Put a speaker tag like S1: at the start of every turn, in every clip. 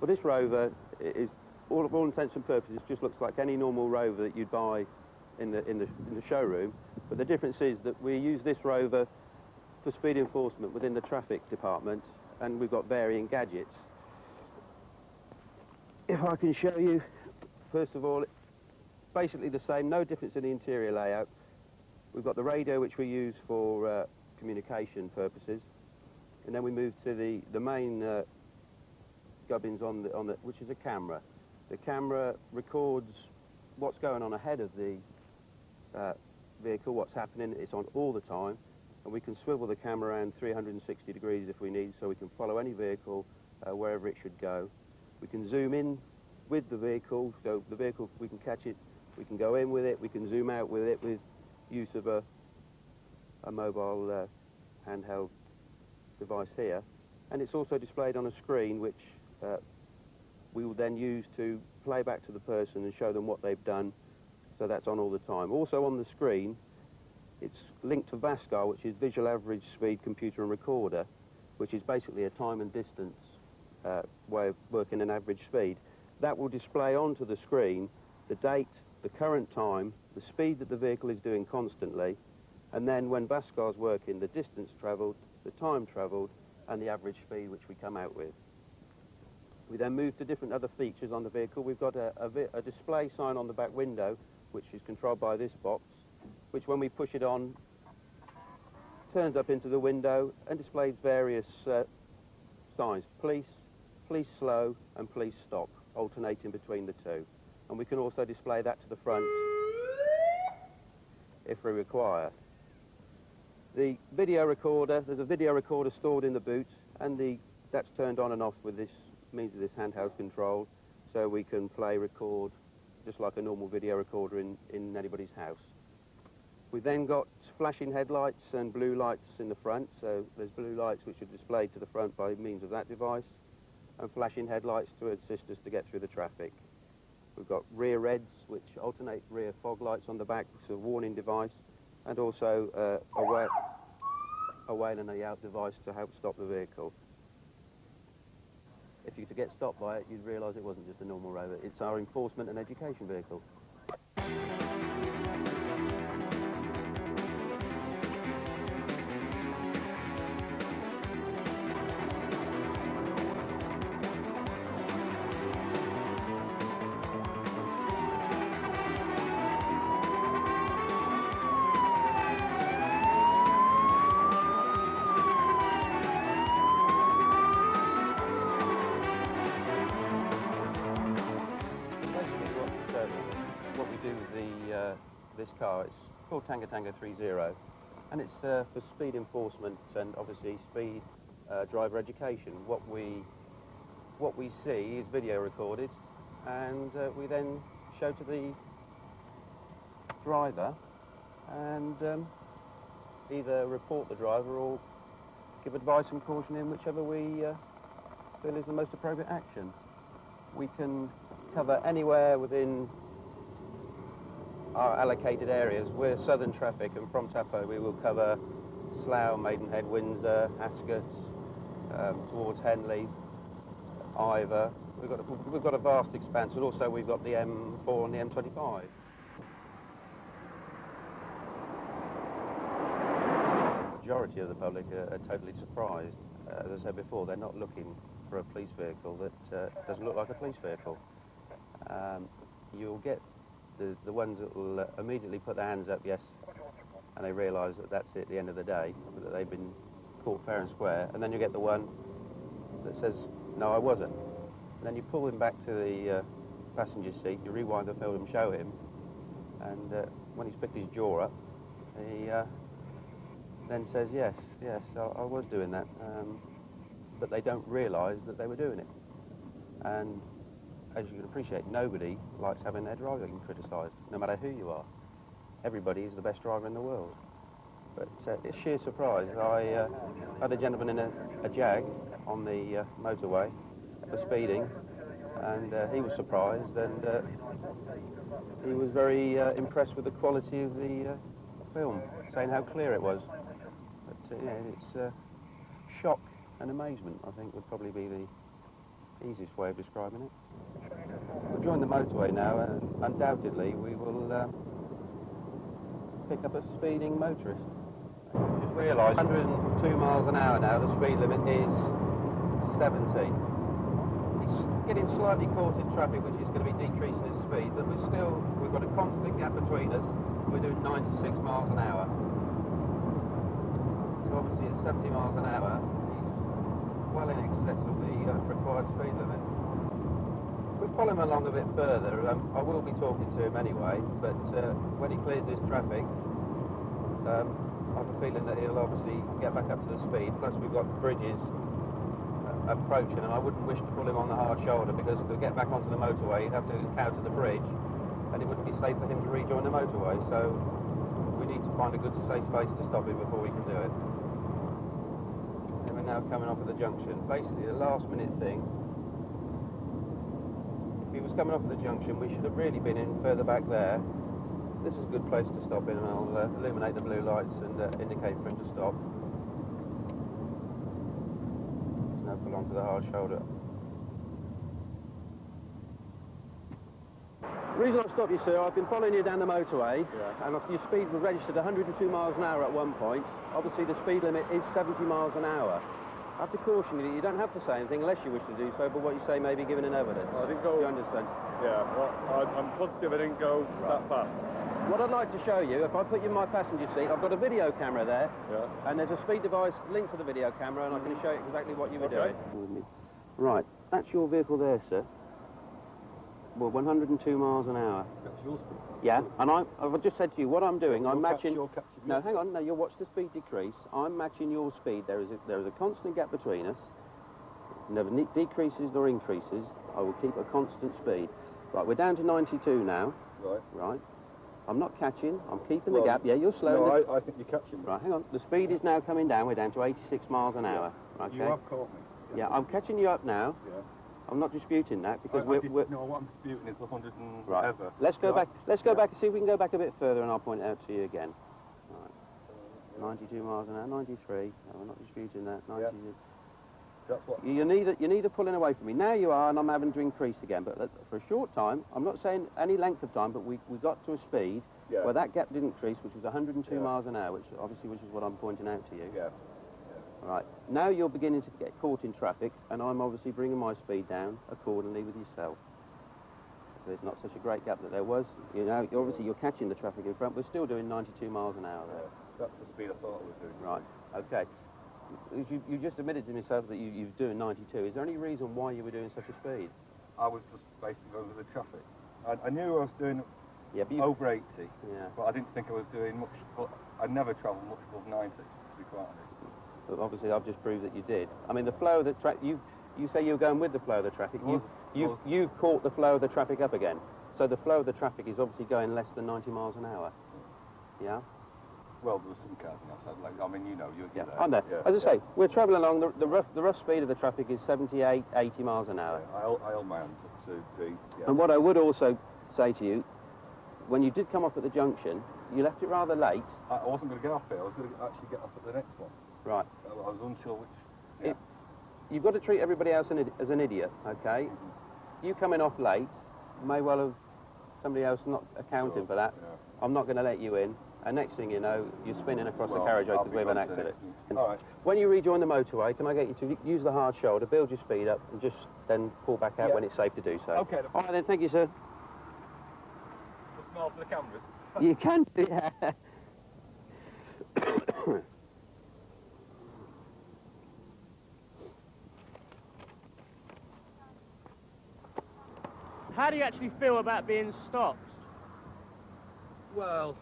S1: Well, this Rover is, for all intents and purposes, just looks like any normal Rover that you'd buy in the showroom. But the difference is that we use this Rover for speed enforcement within the traffic department, and we've got varying gadgets. If I can show you, first of all, basically the same, no difference in the interior layout. We've got the radio, which we use for communication purposes, and then we move to the main gubbins on the which is a camera. The camera records what's going on ahead of the vehicle, what's happening. It's on all the time, and we can swivel the camera around 360 degrees if we need, so we can follow any vehicle wherever it should go. We can zoom in with the vehicle, so the vehicle, we can catch it, we can go in with it, we can zoom out with it with use of a mobile handheld device here. And it's also displayed on a screen which we will then use to play back to the person and show them what they've done, so that's on all the time. Also on the screen, it's linked to VASCAR, which is Visual Average Speed Computer and Recorder, which is basically a time and distance way of working an average speed. That will display onto the screen the date, the current time, the speed that the vehicle is doing constantly, and then when VASCAR's working, the distance travelled, the time travelled, and the average speed which we come out with. We then move to different other features on the vehicle. We've got a display sign on the back window, which is controlled by this box, which when we push it on, turns up into the window and displays various signs: police, police slow, and police stop, alternating between the two. And we can also display that to the front if we require. The video recorder, there's a video recorder stored in the boot, and that's turned on and off with this means of this handheld control, so we can play, record, just like a normal video recorder in anybody's house. We've then got flashing headlights and blue lights in the front, so there's blue lights which are displayed to the front by means of that device, and flashing headlights to assist us to get through the traffic. We've got rear reds, which alternate rear fog lights on the back, it's a warning device, and also a whale and a out device to help stop the vehicle. If you were to get stopped by it, you'd realise it wasn't just a normal Rover, it's our enforcement and education vehicle. What we do with this car, it's called Tango Tango 30, and it's for speed enforcement and obviously speed driver education. What we see is video recorded, and we then show to the driver and either report the driver or give advice and caution in whichever we feel is the most appropriate action. We can cover anywhere within our allocated areas. We're southern traffic, and from Tapo we will cover Slough, Maidenhead, Windsor, Ascot, towards Henley, Ivor. We've got a vast expanse, and also we've got the M4 and the M25. The majority of the public are totally surprised. As I said before, they're not looking for a police vehicle that doesn't look like a police vehicle. You'll get the ones that will immediately put their hands up, yes, and they realise that that's it at the end of the day, that they've been caught fair and square, and then you get the one that says, no, I wasn't. And then you pull him back to the passenger seat, you rewind the film and show him, and when he's picked his jaw up, he then says, yes, I was doing that, but they don't realise that they were doing it. And as you can appreciate, nobody likes having their driving criticised, no matter who you are. Everybody is the best driver in the world. But it's sheer surprise. I had a gentleman in a Jag on the motorway for speeding, and he was surprised, and he was very impressed with the quality of the film, saying how clear it was. But yeah, it's shock and amazement, I think, would probably be the easiest way of describing it. We'll join the motorway now, and undoubtedly we will pick up a speeding motorist. Just realise 102 miles an hour now, the speed limit is 70. He's getting slightly caught in traffic, which is going to be decreasing his speed, but we've got a constant gap between us. We're doing 96 miles an hour. So obviously at 70 miles an hour, he's well in excess of the required speed limit. We'll follow him along a bit further. I will be talking to him anyway, but when he clears this traffic, I have a feeling that he'll obviously get back up to the speed. Plus we've got bridges approaching, and I wouldn't wish to pull him on the hard shoulder, because to get back onto the motorway he'd have to encounter the bridge, and it wouldn't be safe for him to rejoin the motorway. So we need to find a good safe place to stop him before we can do it. And we're now coming off at the junction. Basically the last minute thing. If he was coming off at the junction, we should have really been in further back there. This is a good place to stop in, and I'll illuminate the blue lights and indicate for him to stop. Let's now pull onto the hard shoulder. The reason I've stopped you, sir, I've been following you down the motorway, and your speed was registered 102 miles an hour at one point. Obviously the speed limit is 70 miles an hour. I have to caution you that you don't have to say anything unless you wish to do so, but what you say may be given in evidence.
S2: I didn't go...
S1: Do you understand?
S2: Yeah, well, I'm positive I didn't go that fast.
S1: What I'd like to show you, if I put you in my passenger seat, I've got a video camera there, and there's a speed device linked to the video camera, and I can show you exactly what you were doing. Right, that's your vehicle there, sir. Well, 102 miles an hour.
S2: That's your speed.
S1: Yeah, and I've just said to you, what I'm doing, I'm matching...
S2: No,
S1: hang on, no, you'll watch the speed decrease. I'm matching your speed. There is a constant gap between us. Never decreases nor increases. I will keep a constant speed. Right, we're down to 92 now.
S2: Right.
S1: Right. I'm not catching, I'm keeping the gap. Yeah, you're slow.
S2: No, I think you're catching me.
S1: Right, hang on. The speed is now coming down. We're down to 86 miles an hour. Okay.
S2: You have caught me.
S1: Yeah, I'm catching you up now.
S2: Yeah.
S1: I'm not disputing that, because
S2: No, what I'm disputing is the 100 and
S1: right.
S2: whatever.
S1: Let's go back. Let's go back and see if we can go back a bit further, and I'll point it out to you again. Right. 92 miles an hour, 93. No, I'm not disputing that. 92.
S2: Yeah. That's what...
S1: You're neither pulling away from me. Now you are, and I'm having to increase again. But for a short time, I'm not saying any length of time, but we got to a speed where that gap didn't increase, which was 102 miles an hour, which is what I'm pointing out to you.
S2: Yeah.
S1: Right. Now you're beginning to get caught in traffic, and I'm obviously bringing my speed down accordingly with yourself. There's not such a great gap that there was. You know, obviously you're catching the traffic in front. We're still doing 92 miles an hour there.
S2: That's the speed I thought I was doing.
S1: Right. Okay. You just admitted to myself that you were doing 92. Is there any reason why you were doing such a speed?
S2: I was just basically going with the traffic. I knew I was doing
S1: but
S2: over 80,
S1: but
S2: I didn't think I was doing much, but I never travelled much above 90, to be quite honest.
S1: But obviously I've just proved that you did. I mean, the flow of the traffic, you say you were going with the flow of the traffic. You've caught the flow of the traffic up again. So the flow of the traffic is obviously going less than 90 miles an hour. Yeah?
S2: Well, there were some cars on the outside, like, I mean, you know, you're there.
S1: I'm there.
S2: Yeah.
S1: As I say, we're travelling along, the rough speed of the traffic is 78, 80 miles an hour.
S2: Yeah, I held my hands up to the... Yeah.
S1: And what I would also say to you, when you did come off at the junction, you left it rather late.
S2: I wasn't going to get off here, I was going to actually get off at the next one.
S1: Right.
S2: I was unsure which...
S1: You've got to treat everybody else as an idiot, okay? You coming off late may well have somebody else not accounting for that.
S2: Yeah.
S1: I'm not going to let you in. And next thing you know, you're spinning across the carriageway because we have an accident.
S2: All right.
S1: When you rejoin the motorway, can I get you to use the hard shoulder, build your speed up, and just then pull back out when it's safe to do so?
S2: Okay.
S1: All right then, thank you, sir.
S2: Just smile for the cameras.
S1: You can do that.
S3: How do you actually feel about being stopped?
S4: Well,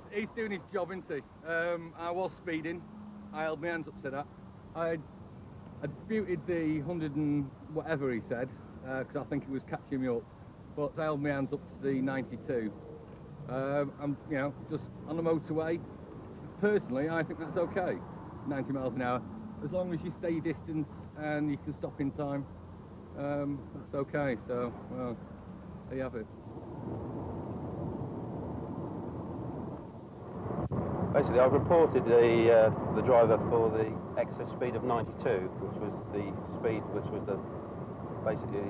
S4: he's doing his job, isn't he? I was speeding. I held my hands up to that. I disputed the 100 and whatever he said, because I think he was catching me up. But I held my hands up to the 92. I'm, you know, just on the motorway. Personally, I think that's okay. 90 miles an hour. As long as you stay your distance and you can stop in time, that's okay. So, well, there you have it.
S1: Basically, I've reported the driver for the excess speed of 92, which was the speed which was the basically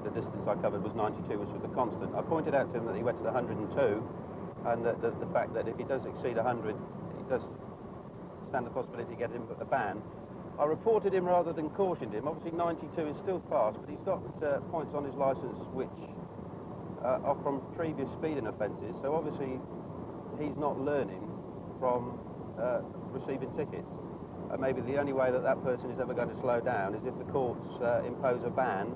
S1: the distance I covered was 92, which was the constant. I pointed out to him that he went to the 102, and that the fact that if he does exceed 100, he does stand the possibility of getting a ban. I reported him rather than cautioned him. Obviously 92 is still fast, but he's got points on his licence which are from previous speeding offences, so obviously he's not learning from receiving tickets. Maybe the only way that that person is ever going to slow down is if the courts impose a ban,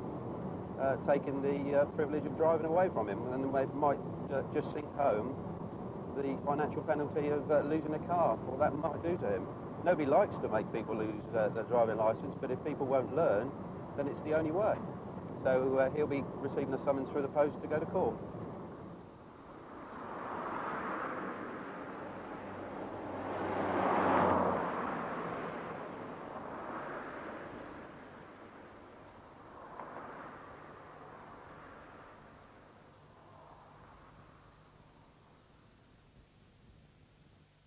S1: taking the privilege of driving away from him, and they might just sink home the financial penalty of losing a car, or that might do to him. Nobody likes to make people lose their driving licence, but if people won't learn, then it's the only way. So he'll be receiving a summons through the post to go to court.